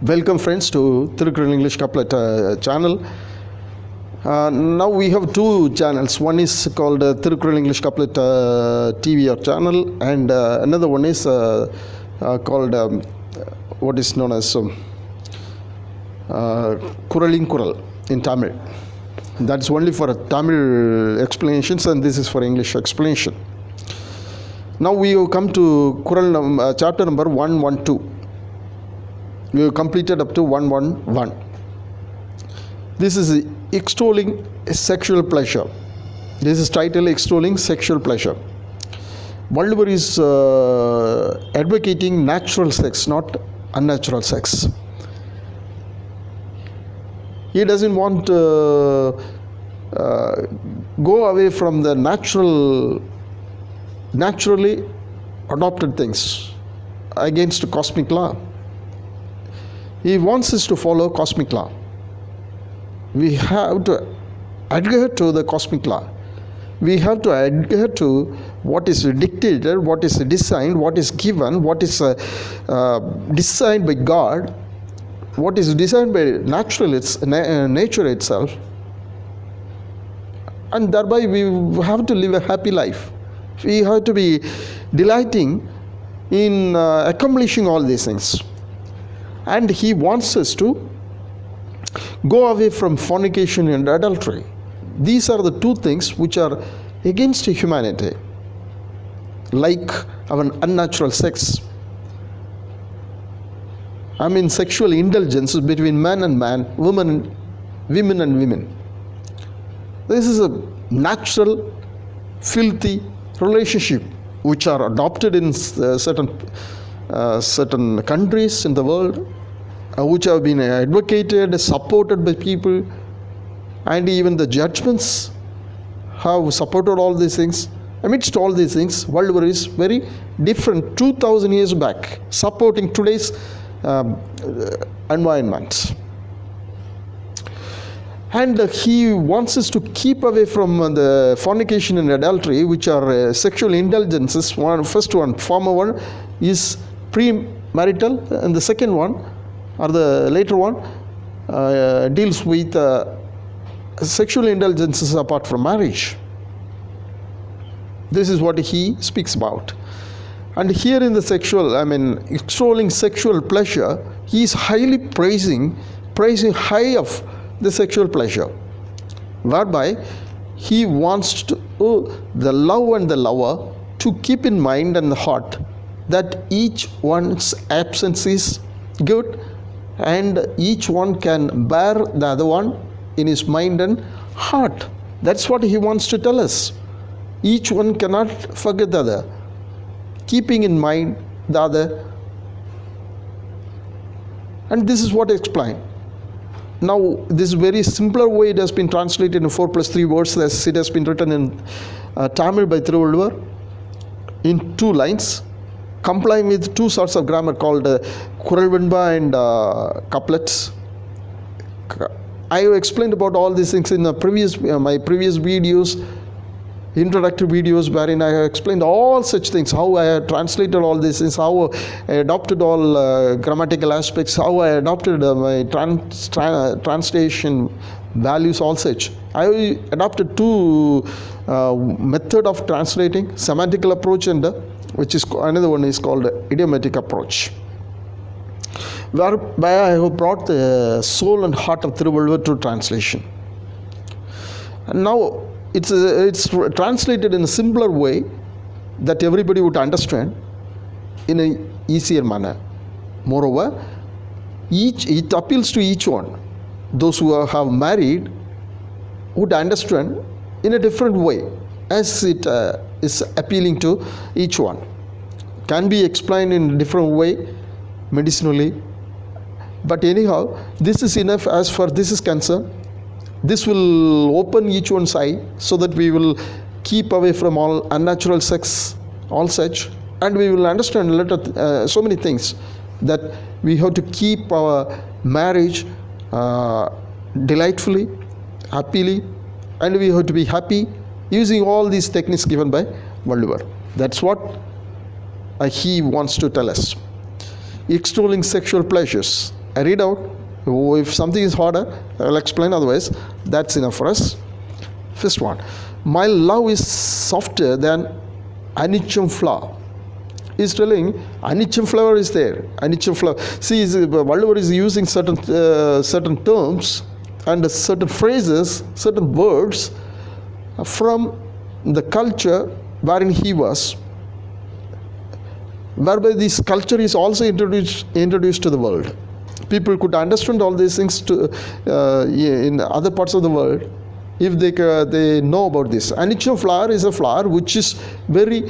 Welcome friends to Couplet English Couplet channel. Now we have two channels. One is called Couplet English Couplet TV or channel, and another one is called what is known as Kuralin Kural in Tamil. That's only for Tamil explanations, and this is for English explanation. Now we have come to Kural chapter number 112. We have completed up to 111. This is extolling sexual pleasure. This is titled Extolling Sexual Pleasure. Valluvar is advocating natural sex, not unnatural sex. He doesn't want to go away from the naturally adopted things against cosmic law. He wants us to follow cosmic law. We have to adhere to the cosmic law. We have to adhere to what is dictated, what is designed, what is given, what is designed by God, what is designed by nature itself, and thereby we have to live a happy life. We have to be delighting in accomplishing all these things. And he wants us to go away from fornication and adultery. These are the two things which are against humanity, like our unnatural sex. I mean, sexual indulgence between man and man, women and women. This is a natural, filthy relationship which are adopted in certain countries in the world, which have been advocated, supported by people, and even the judgments have supported all these things. Amidst all these things, world is very different 2000 years back, supporting today's environment. And he wants us to keep away from the fornication and adultery, which are sexual indulgences. First one, former one, is premarital, and the second one, or the later one, deals with sexual indulgences apart from marriage. This is what he speaks about. And here in the extolling sexual pleasure, he is highly praising high of the sexual pleasure, whereby he wants the love and the lover to keep in mind and the heart that each one's absence is good, and each one can bear the other one in his mind and heart. That's what he wants to tell us. Each one cannot forget the other, keeping in mind the other. And this is what I explained. Now, this very simpler way it has been translated in 4+3 words, as it has been written in Tamil by Thiruvalluvar in 2 lines, complying with 2 sorts of grammar called Kuralvenba and couplets. I have explained about all these things in the my previous videos, introductory videos, wherein I have explained all such things, how I have translated all these things, how I adopted all grammatical aspects, how I adopted my translation values, all such. I adopted 2 method of translating, semantical approach, and which is another one is called idiomatic approach, whereby I have brought the soul and heart of Thiruvalluvar to translation. And now it's translated in a simpler way that everybody would understand in an easier manner. Moreover, it appeals to each one. Those who have married would understand in a different way, as it is appealing to each one. Can be explained in a different way medicinally, but anyhow, this is enough as far this is concerned. This will open each one's eye so that we will keep away from all unnatural sex, all such, and we will understand so many things, that we have to keep our marriage delightfully, happily, and we have to be happy using all these techniques given by Valluvar. That's what he wants to tell us. Extolling sexual pleasures. I read out. If something is harder, I'll explain. Otherwise, that's enough for us. First one. My love is softer than anichum flower. He's telling anichum flower is there. Anichum flower. See, Valdavar is using certain terms and certain phrases, certain words from the culture wherein he was, whereby this culture is also introduced to the world. People could understand all these things in other parts of the world if they know about this. Anichum flower is a flower which is very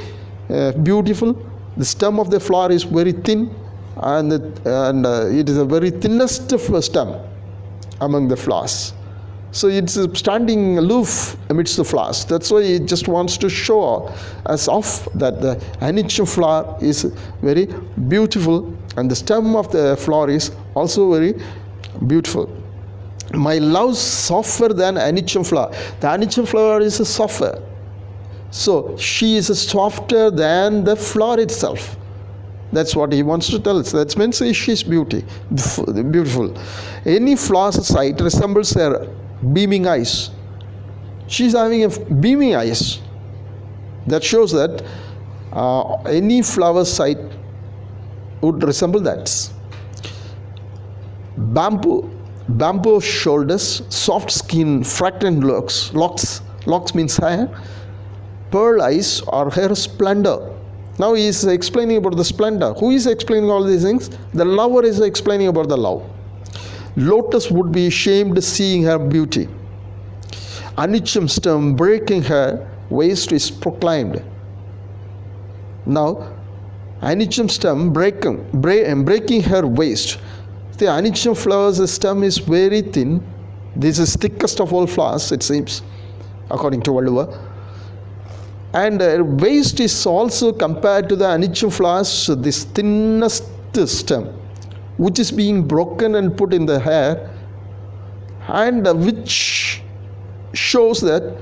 beautiful. The stem of the flower is very thin, and it is a very thinnest stem among the flowers. So it's standing aloof amidst the flowers. That's why it just wants to show us off that the anichum flower is very beautiful, and the stem of the flower is also very beautiful. My love softer than anichum flower. The anichum flower is softer. So she is softer than the flower itself. That's what he wants to tell us. That means she is beautiful. Any flower's sight resembles her beaming eyes. She is having a beaming eyes. That shows that any flower's sight would resemble that. Bamboo shoulders, soft skin, fragrant locks means hair, pearl eyes or her splendor. Now he is explaining about the splendor. Who is explaining all these things? The lover is explaining about the love. Lotus would be ashamed seeing her beauty. Anichum stem breaking her waist is proclaimed. Now, anichum stem breaking her waist. The anichum flower's stem is very thin. This is thickest of all flowers, it seems, according to Valdavar. And waist is also compared to the anichum flowers, this thinnest stem, which is being broken and put in the hair, and which shows that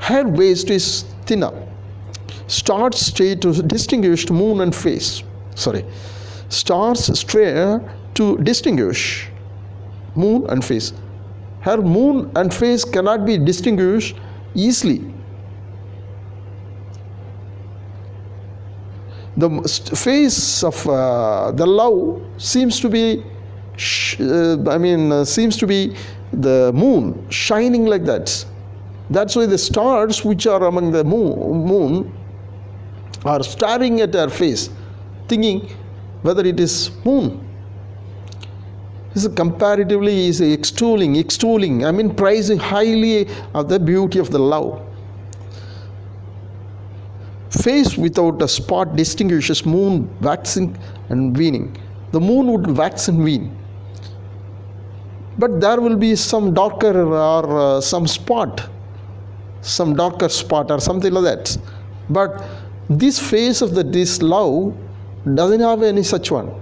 her waist is thinner. Stars stray to distinguish moon and face. Stars stray to distinguish moon and face. Her moon and face cannot be distinguished easily. The face of the love seems to be, seems to be the moon shining like that. That's why the stars which are among the moon are staring at her face, thinking whether it is moon. This is comparatively is extolling, praising highly of the beauty of the love. Face without a spot distinguishes moon waxing and waning. The moon would wax and wane, but there will be some darker or some darker spot or something like that. But this face of this love doesn't have any such one.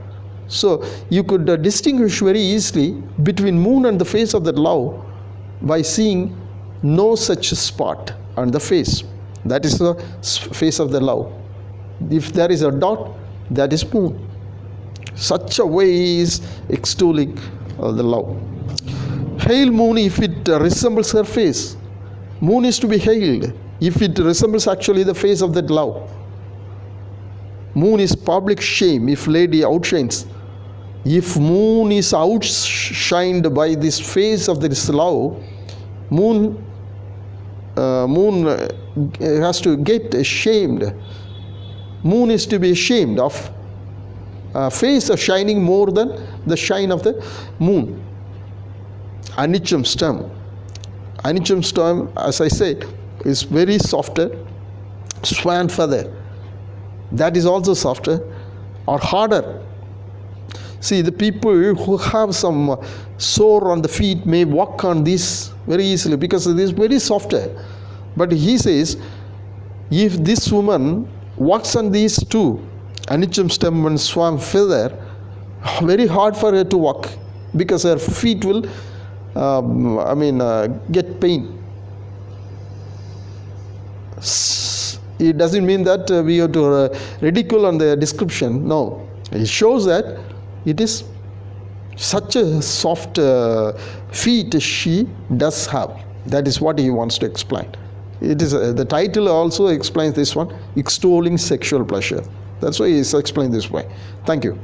So you could distinguish very easily between moon and the face of that love by seeing no such spot on the face. That is the face of the love. If there is a dot, that is moon. Such a way is extolling the love. Hail moon if it resembles her face. Moon is to be hailed if it resembles actually the face of that love. Moon is public shame if lady outshines. If moon is outshined by this face of this love, moon has to get ashamed. Moon is to be ashamed of face of shining more than the shine of the moon. Anichum stem, as I said, is very softer. Swan feather, that is also softer or harder. See, the people who have some sore on the feet may walk on this very easily because it is very softer. But he says, if this woman walks on these two, anichum stem and swan feather, very hard for her to walk because her feet will get pain. It doesn't mean that we have to ridicule on the description. No, it shows that it is Such a soft feet she does have. That is what he wants to explain. It is the title also explains this one, extolling sexual pleasure. That's why he is explained this way. Thank you.